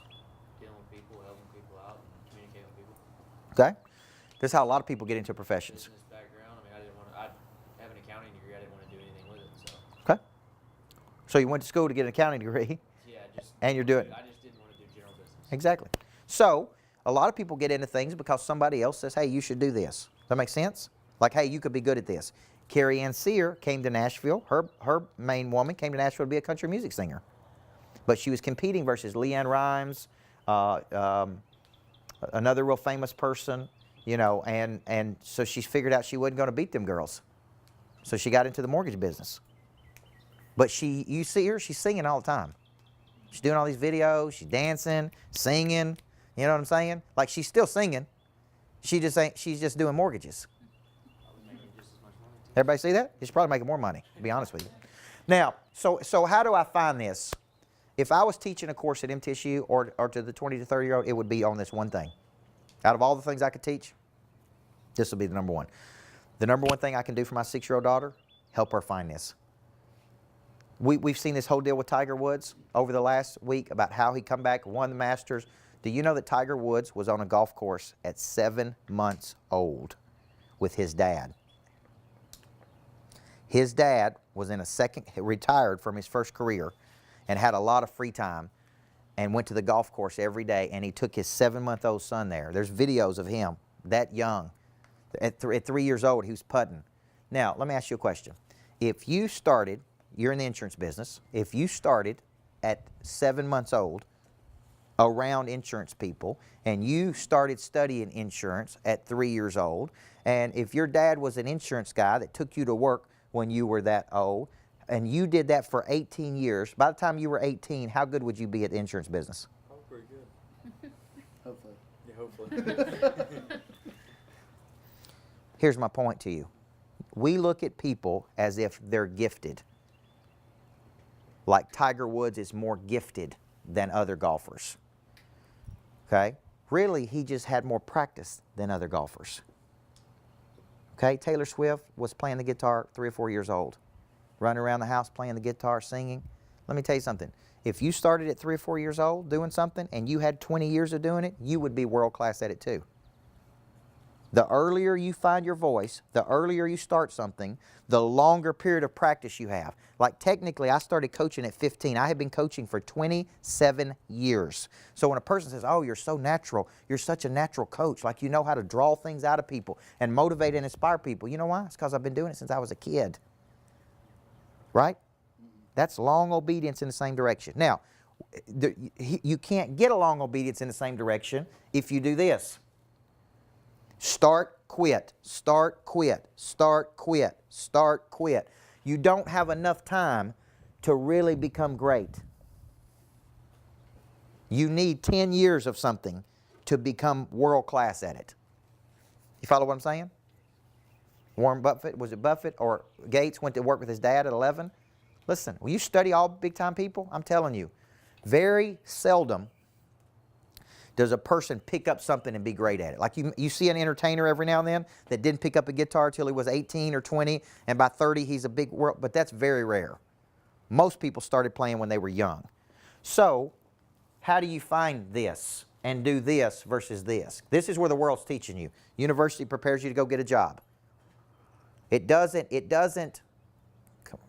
dealing with people, helping people out, and communicating with people. Okay, this is how a lot of people get into professions. Business background. I didn't want to. I have an accounting degree. I didn't want to do anything with it. So Okay, so you went to school to get an accounting degree, yeah, just. and you're doing. I just didn't want to do general business. Exactly. So a lot of people get into things because somebody else says, hey, you should do this. Does that make sense? Like, hey, you could be good at this. Carrie Ann Sear came to Nashville. Her main woman came to Nashville to be a country music singer. But she was competing versus Leanne Rimes, another real famous person, you know, and so she figured out she wasn't going to beat them girls. So she got into the mortgage business. But you see her, she's singing all the time. She's doing all these videos, she's dancing, singing, you know what I'm saying? Like she's still singing. She's just doing mortgages. Probably making just as much money too. Everybody see that? She's probably making more money, to be honest with you. Now, so how do I find this? If I was teaching a course at MTSU or to the 20 to 30-year-old, it would be on this one thing. Out of all the things I could teach, this would be the number one. The number one thing I can do for my 6-year-old daughter, help her find this. We've seen this whole deal with Tiger Woods over the last week about how he come back, won the Masters. Do you know that Tiger Woods was on a golf course at 7 months old with his dad? His dad was retired from his first career and had a lot of free time and went to the golf course every day, and he took his 7-month-old son there. There's videos of him that young. At 3 years old, he was putting. Now, let me ask you a question. If you started, you're in the insurance business, if you started at 7 months old around insurance people, and you started studying insurance at 3 years old, and if your dad was an insurance guy that took you to work when you were that old, and you did that for 18 years, by the time you were 18, how good would you be at the insurance business? Probably pretty good. Hopefully. Yeah, hopefully. Here's my point to you. We look at people as if they're gifted. Like Tiger Woods is more gifted than other golfers. Okay? Really, he just had more practice than other golfers. Okay? Taylor Swift was playing the guitar 3 or 4 years old. Running around the house playing the guitar, singing. Let me tell you something. If you started at 3 or 4 years old doing something and you had 20 years of doing it, you would be world class at it too. The earlier you find your voice, the earlier you start something, the longer period of practice you have. Like technically, I started coaching at 15. I had been coaching for 27 years. So when a person says, oh, you're so natural, you're such a natural coach, like you know how to draw things out of people and motivate and inspire people. You know why? It's because I've been doing it since I was a kid. Right? That's long obedience in the same direction. Now, you can't get a long obedience in the same direction if you do this. Start, quit, start, quit, start, quit, start, quit. You don't have enough time to really become great. You need 10 years of something to become world class at it. You follow what I'm saying? Warren Buffett, was it Buffett or Gates went to work with his dad at 11? Listen, when you study all big time people, I'm telling you, very seldom does a person pick up something and be great at it. Like you see an entertainer every now and then that didn't pick up a guitar till he was 18 or 20, and by 30 he's a big world, but that's very rare. Most people started playing when they were young. So, how do you find this and do this versus this? This is where the world's teaching you. University prepares you to go get a job. It doesn't,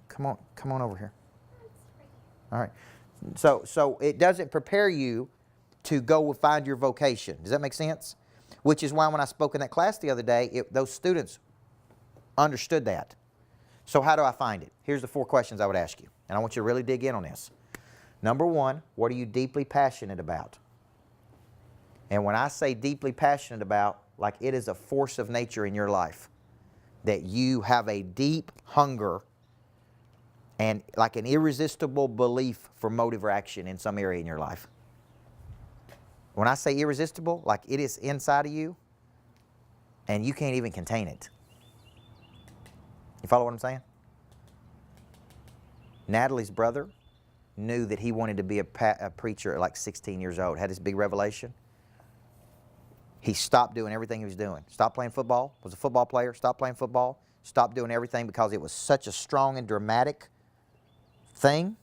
come on over here. All right. So it doesn't prepare you to go find your vocation. Does that make sense? Which is why when I spoke in that class the other day, those students understood that. So how do I find it? Here's the 4 questions I would ask you, and I want you to really dig in on this. Number 1, what are you deeply passionate about? And when I say deeply passionate about, like it is a force of nature in your life, that you have a deep hunger and like an irresistible belief for motive or action in some area in your life. When I say irresistible, like it is inside of you and you can't even contain it. You follow what I'm saying? Natalie's brother knew that he wanted to be a preacher at like 16 years old, had this big revelation. He stopped doing everything he was doing. Stopped playing football, was a football player, stopped playing football, stopped doing everything because it was such a strong and dramatic thing,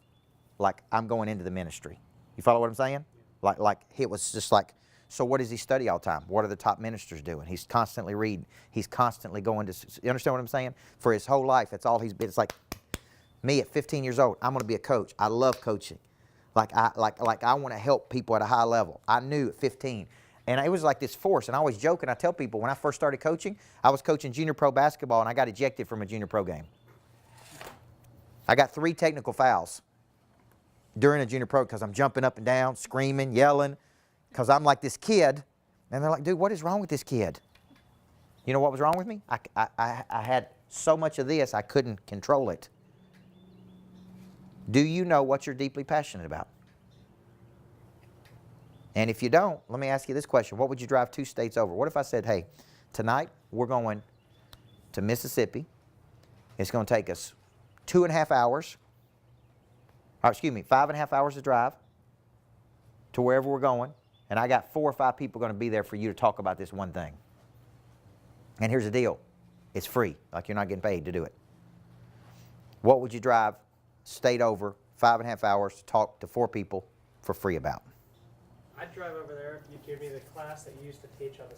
like I'm going into the ministry. You follow what I'm saying? Like it was just like, so what does he study all the time? What are the top ministers doing? He's constantly reading. He's constantly going to, you understand what I'm saying? For his whole life, that's all he's been. It's like me at 15 years old, I'm going to be a coach. I love coaching. Like I want to help people at a high level. I knew at 15. And it was like this force. And I always joke and I tell people, when I first started coaching, I was coaching junior pro basketball and I got ejected from a junior pro game. I got 3 technical fouls. during a junior pro because I'm jumping up and down, screaming, yelling, because I'm like this kid. And they're like, dude, what is wrong with this kid? You know what was wrong with me? I had so much of this, I couldn't control it. Do you know what you're deeply passionate about? And if you don't, let me ask you this question. What would you drive 2 states over? What if I said, hey, tonight we're going to Mississippi. It's going to take us 2.5 hours. Or excuse me, 5.5 hours to drive to wherever we're going. And I got 4 or 5 people going to be there for you to talk about this one thing. And here's the deal. It's free. Like you're not getting paid to do it. What would you drive state over 5.5 hours to talk to 4 people for free about? I'd drive over there if you'd give me the class that you used to teach on the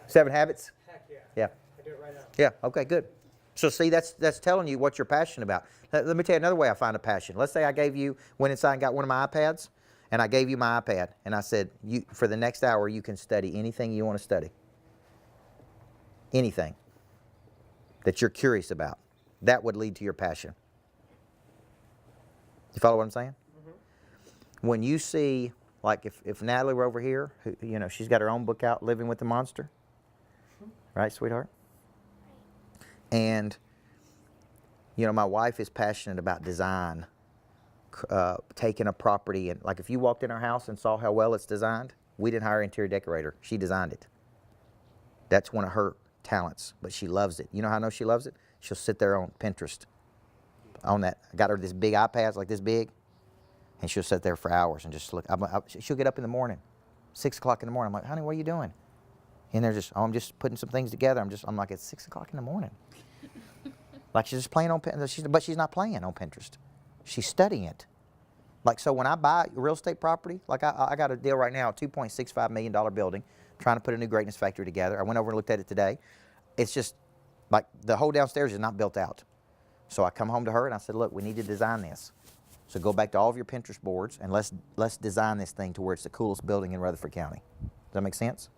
7 habits? Heck yeah. Yeah. I do it right now. Yeah, okay, good. So see, that's telling you what you're passionate about. Let me tell you another way I find a passion. Let's say I went inside and got one of my iPads, and I gave you my iPad, and I said, for the next hour, you can study anything you want to study. Anything that you're curious about. That would lead to your passion. You follow what I'm saying? Mm-hmm. When you see, like if Natalie were over here, who, she's got her own book out, Living with the Monster. Right, sweetheart? And, my wife is passionate about design, taking a property, and like if you walked in our house and saw how well it's designed, we didn't hire an interior decorator. She designed it. That's one of her talents, but she loves it. You know how I know she loves it? She'll sit there on Pinterest. On that, I got her this big iPad, like this big, and she'll sit there for hours and just look. She'll get up in the morning, 6 o'clock in the morning. I'm like, honey, what are you doing? And they're just, I'm just putting some things together. I'm like, it's 6 o'clock in the morning. Like she's just playing on Pinterest, but she's not playing on Pinterest. She's studying it. Like, so when I buy real estate property, like I got a deal right now, a $2.65 million building, trying to put a new greatness factory together. I went over and looked at it today. It's just, like the whole downstairs is not built out. So I come home to her and I said, look, we need to design this. So go back to all of your Pinterest boards and let's design this thing to where it's the coolest building in Rutherford County. Does that make sense?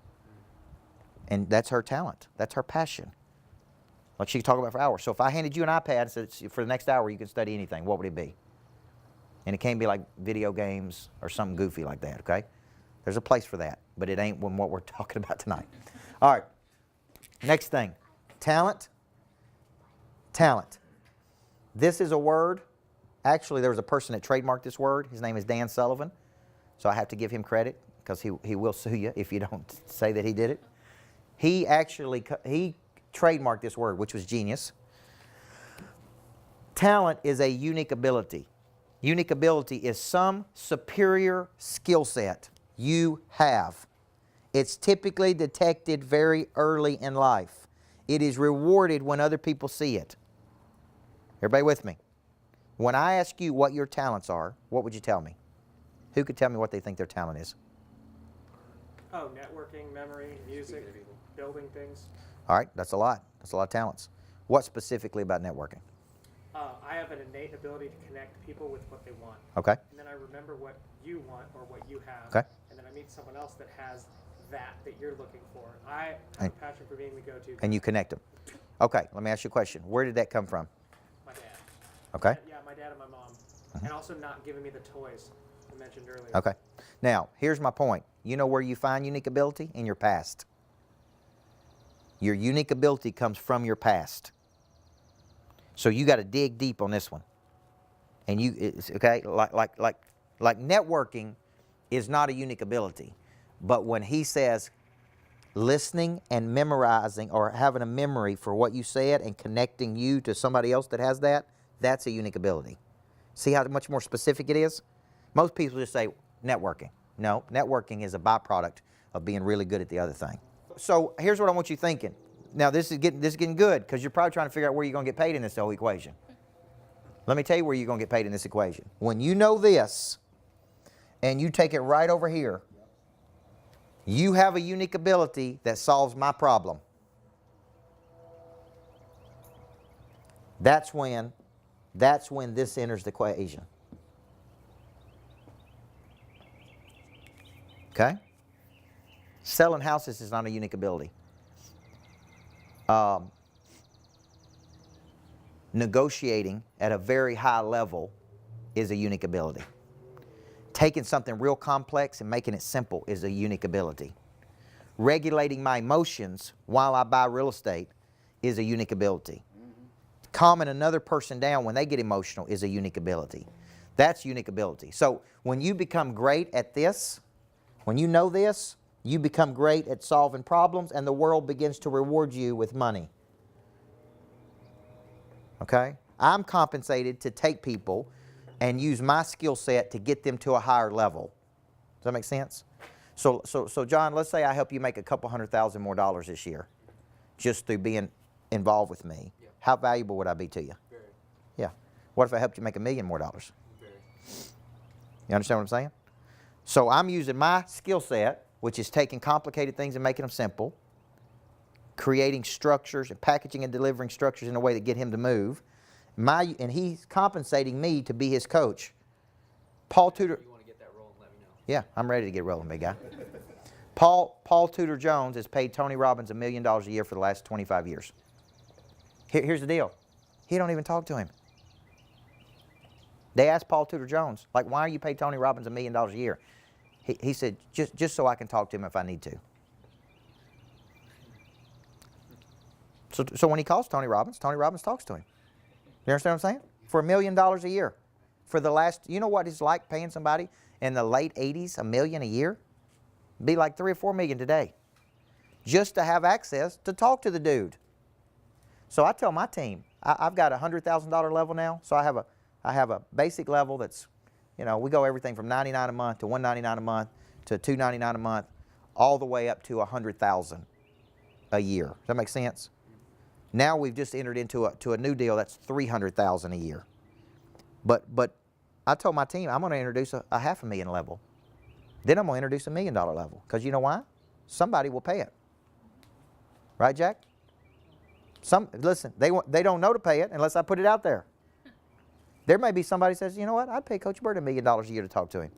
And that's her talent. That's her passion. Like she could talk about for hours. So if I handed you an iPad and said, for the next hour you can study anything, what would it be? And it can't be like video games or something goofy like that, okay? There's a place for that, but it ain't what we're talking about tonight. All right, next thing, talent. Talent. This is a word. Actually, there was a person that trademarked this word. His name is Dan Sullivan. So I have to give him credit because he will sue you if you don't say that he did it. He trademarked this word, which was genius. Talent is a unique ability. Unique ability is some superior skill set you have. It's typically detected very early in life. It is rewarded when other people see it. Everybody with me? When I ask you what your talents are, what would you tell me? Who could tell me what they think their talent is? Oh, networking, memory, music, building things. All right, that's a lot. That's a lot of talents. What specifically about networking? I have an innate ability to connect people with what they want. Okay. And then I remember what you want or what you have. Okay. And then I meet someone else that has that you're looking for. I have a passion for being the go-to guy. And you connect them. Okay, let me ask you a question. Where did that come from? My dad. Okay. Yeah, my dad and my mom. And also not giving me the toys I mentioned earlier. Okay. Now, here's my point. You know where you find unique ability? In your past. Your unique ability comes from your past. So you got to dig deep on this one. And okay, like networking is not a unique ability. But when he says listening and memorizing or having a memory for what you said and connecting you to somebody else that has that, that's a unique ability. See how much more specific it is? Most people just say networking. No, networking is a byproduct of being really good at the other thing. So here's what I want you thinking. Now this is getting good because you're probably trying to figure out where you're going to get paid in this whole equation. Let me tell you where you're going to get paid in this equation. When you know this and you take it right over here, you have a unique ability that solves my problem. That's when this enters the equation. Okay? Selling houses is not a unique ability. Negotiating at a very high level is a unique ability. Taking something real complex and making it simple is a unique ability. Regulating my emotions while I buy real estate is a unique ability. Calming another person down when they get emotional is a unique ability. That's unique ability. So when you become great at this, when you know this, you become great at solving problems, and the world begins to reward you with money. Okay? I'm compensated to take people and use my skill set to get them to a higher level. Does that make sense? So John, let's say I help you make a couple $100,000 more this year just through being involved with me. Yeah. How valuable would I be to you? Very. Yeah. What if I helped you make $1 million more? Very. You understand what I'm saying? So I'm using my skill set, which is taking complicated things and making them simple, creating structures and packaging and delivering structures in a way that get him to move. And he's compensating me to be his coach. Paul Tudor. If you want to get that rolling, let me know. Yeah, I'm ready to get rolling, big guy. Paul Tudor Jones has paid Tony Robbins $1 million a year for the last 25 years. Here's the deal. He don't even talk to him. They asked Paul Tudor Jones, like, why are you paying Tony Robbins $1 million a year? He said, just so I can talk to him if I need to. So when he calls Tony Robbins talks to him. You understand what I'm saying? For $1 million a year. For the last, you know what it's like paying somebody in the late 80s $1 million a year? Be like $3 or $4 million today. Just to have access to talk to the dude. So I tell my team, I've got a $100,000 level now. So I have a basic level that's, you know, we go everything from $99 a month to $199 a month to $299 a month, all the way up to $100,000 a year. Does that make sense? Now we've just entered into a new deal that's $300,000 a year. But I told my team I'm going to introduce a $500,000 level. Then I'm going to introduce $1 million level. Because you know why? Somebody will pay it. Right, Jack? Listen, they don't know to pay it unless I put it out there. There may be somebody who says, you know what, I'd pay Coach Burt $1 million a year to talk to him.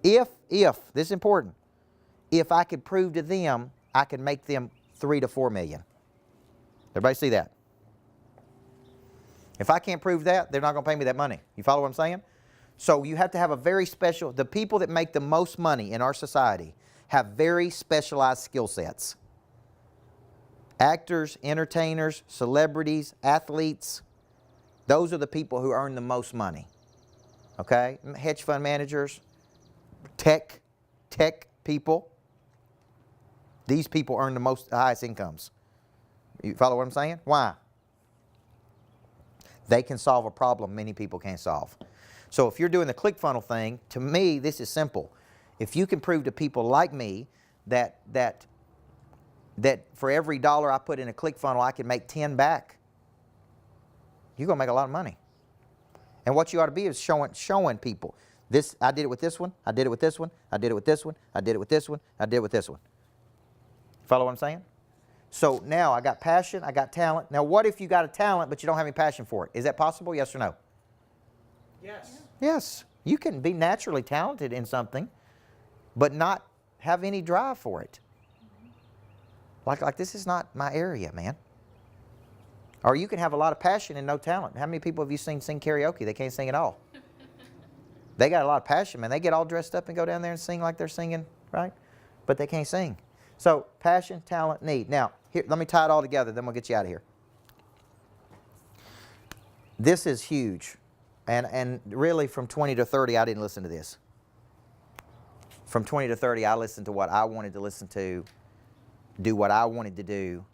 If, this is important, if I could prove to them I could make them $3 to $4 million. Everybody see that? If I can't prove that, they're not going to pay me that money. You follow what I'm saying? So you have to have a very special, the people that make the most money in our society have very specialized skill sets. Actors, entertainers, celebrities, athletes, those are the people who earn the most money. Okay? Hedge fund managers, tech people. These people earn the highest incomes. You follow what I'm saying? Why? They can solve a problem many people can't solve. So if you're doing the ClickFunnels thing, to me, this is simple. If you can prove to people like me that for every dollar I put in a ClickFunnels, I can make 10 back, you're going to make a lot of money. And what you ought to be is showing people. This, I did it with this one, I did it with this one, I did it with this one, I did it with this one, I did it with this one. Follow what I'm saying? So now I got passion, I got talent. Now what if you got a talent but you don't have any passion for it? Is that possible, yes or no? Yes. Yes. You can be naturally talented in something but not have any drive for it. Like this is not my area, man. Or you can have a lot of passion and no talent. How many people have you seen sing karaoke? They can't sing at all. They got a lot of passion, man. They get all dressed up and go down there and sing like they're singing, right? But they can't sing. So passion, talent, need. Now, here, let me tie it all together, then we'll get you out of here. This is huge. And really from 20 to 30, I didn't listen to this. From 20 to 30, I listened to what I wanted to listen to, do what I wanted to do.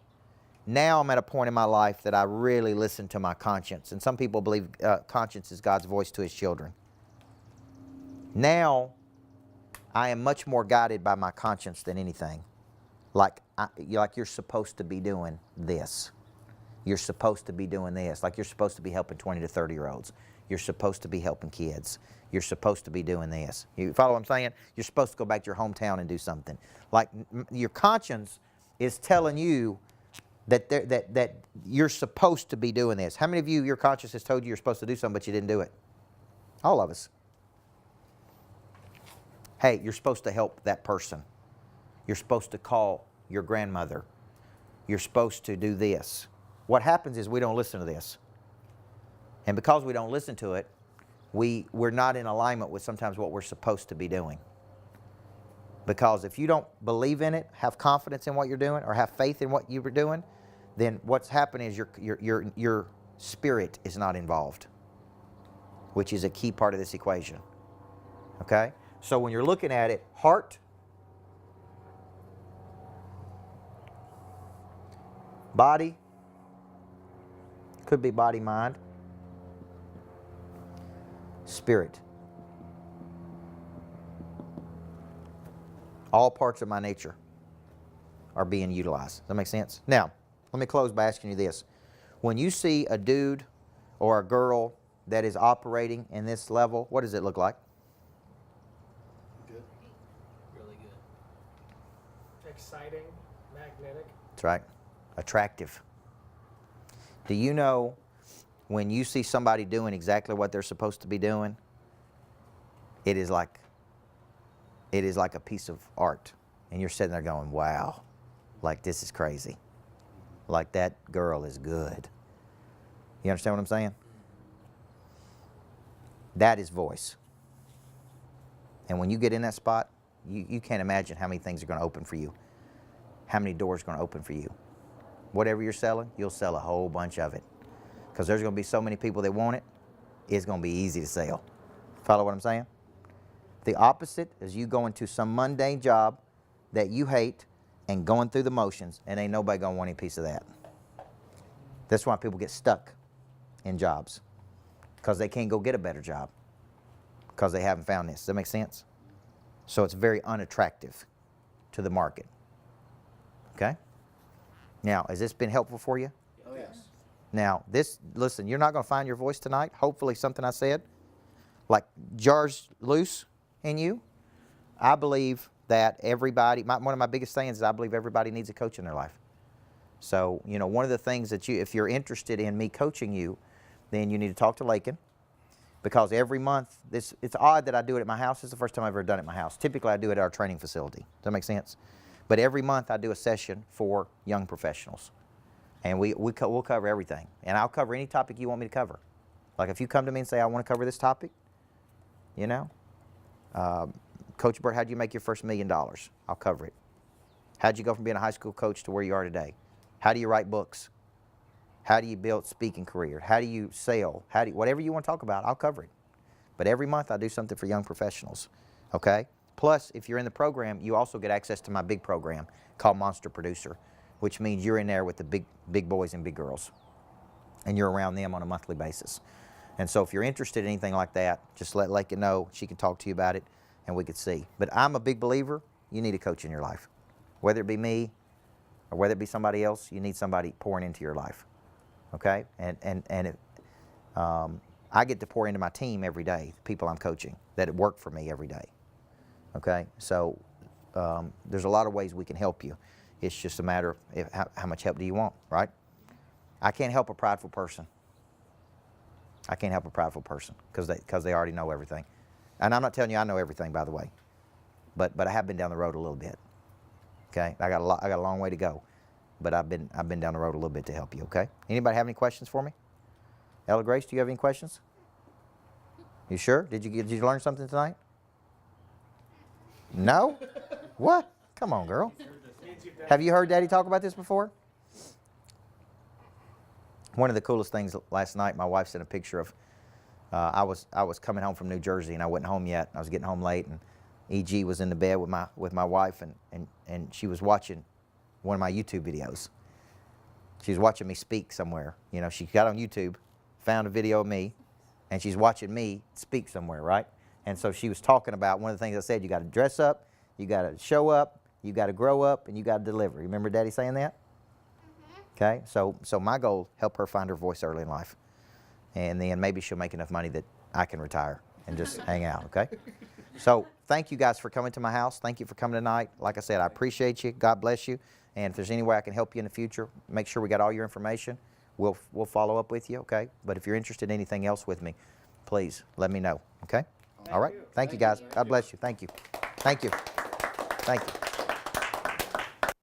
Now I'm at a point in my life that I really listen to my conscience. And some people believe conscience is God's voice to his children. Now I am much more guided by my conscience than anything. Like you're supposed to be doing this. You're supposed to be doing this. Like you're supposed to be helping 20 to 30-year-olds. You're supposed to be helping kids. You're supposed to be doing this. You follow what I'm saying? You're supposed to go back to your hometown and do something. Like your conscience is telling you that you're supposed to be doing this. How many of you, your conscience has told you you're supposed to do something, but you didn't do it? All of us. Hey, you're supposed to help that person. You're supposed to call your grandmother. You're supposed to do this. What happens is we don't listen to this. And because we don't listen to it, we're not in alignment with sometimes what we're supposed to be doing. Because if you don't believe in it, have confidence in what you're doing, or have faith in what you were doing, then what's happening is your spirit is not involved, which is a key part of this equation. Okay? So when you're looking at it, heart, body, could be body, mind, spirit. All parts of my nature are being utilized. Does that make sense? Now, let me close by asking you this. When you see a dude or a girl that is operating in this level, what does it look like? Good. Really good. Exciting, magnetic. That's right. Attractive. Do you know when you see somebody doing exactly what they're supposed to be doing, it is like a piece of art. And you're sitting there going, wow, like this is crazy. Like that girl is good. You understand what I'm saying? That is voice. And when you get in that spot, you can't imagine how many things are going to open for you. How many doors are going to open for you. Whatever you're selling, you'll sell a whole bunch of it. Because there's going to be so many people that want it, it's going to be easy to sell. Follow what I'm saying? The opposite is you going to some mundane job that you hate and going through the motions, and ain't nobody going to want any piece of that. That's why people get stuck in jobs, because they can't go get a better job because they haven't found this. Does that make sense? So it's very unattractive to the market. Okay? Now, has this been helpful for you? Oh, yes. Now, listen, you're not going to find your voice tonight. Hopefully something I said, like jars loose in you. I believe that everybody, one of my biggest things is I believe everybody needs a coach in their life. So, one of the things that if you're interested in me coaching you, then you need to talk to Lakin, because every month, it's odd that I do it at my house. It's the first time I've ever done it at my house. Typically, I do it at our training facility. Does that make sense? But every month, I do a session for young professionals. And we'll cover everything. And I'll cover any topic you want me to cover. Like if you come to me and say, I want to cover this topic, Coach Burt, how'd you make your first $1 million? I'll cover it. How'd you go from being a high school coach to where you are today? How do you write books? How do you build a speaking career? How do you sell? Whatever you want to talk about, I'll cover it. But every month I do something for young professionals, okay? Plus, if you're in the program, you also get access to my big program called Monster Producer, which means you're in there with the big boys and big girls, and you're around them on a monthly basis. And so if you're interested in anything like that, just let Lakin know. She can talk to you about it, and we could see. But I'm a big believer, you need a coach in your life. Whether it be me or whether it be somebody else, you need somebody pouring into your life, okay? I get to pour into my team every day, the people I'm coaching, that work for me every day, okay? So there's a lot of ways we can help you. It's just a matter of how much help do you want, right? I can't help a prideful person. I can't help a prideful person because they already know everything. And I'm not telling you I know everything, by the way, but I have been down the road a little bit. Okay, I got a long way to go, but I've been down the road a little bit to help you. Okay, anybody have any questions for me? Ella Grace, do you have any questions? You sure? Did you learn something tonight? No? What? Come on, girl. Have you heard Daddy talk about this before? One of the coolest things last night, my wife sent a picture of, I was coming home from New Jersey and I wasn't home yet. I was getting home late, and EG was in the bed with my wife, and she was watching one of my YouTube videos. She was watching me speak somewhere. She got on YouTube, found a video of me, and she's watching me speak somewhere, right? And so she was talking about one of the things I said, you got to dress up, you got to show up, you got to grow up, and you got to deliver. Remember Daddy saying that? Okay, so my goal, help her find her voice early in life. And then maybe she'll make enough money that I can retire and just hang out, okay? So thank you guys for coming to my house. Thank you for coming tonight. Like I said, I appreciate you. God bless you. And if there's any way I can help you in the future, make sure we got all your information. We'll follow up with you, okay? But if you're interested in anything else with me, please let me know, okay? All right? Thank you, guys. God bless you. Thank you. Thank you. Thank you.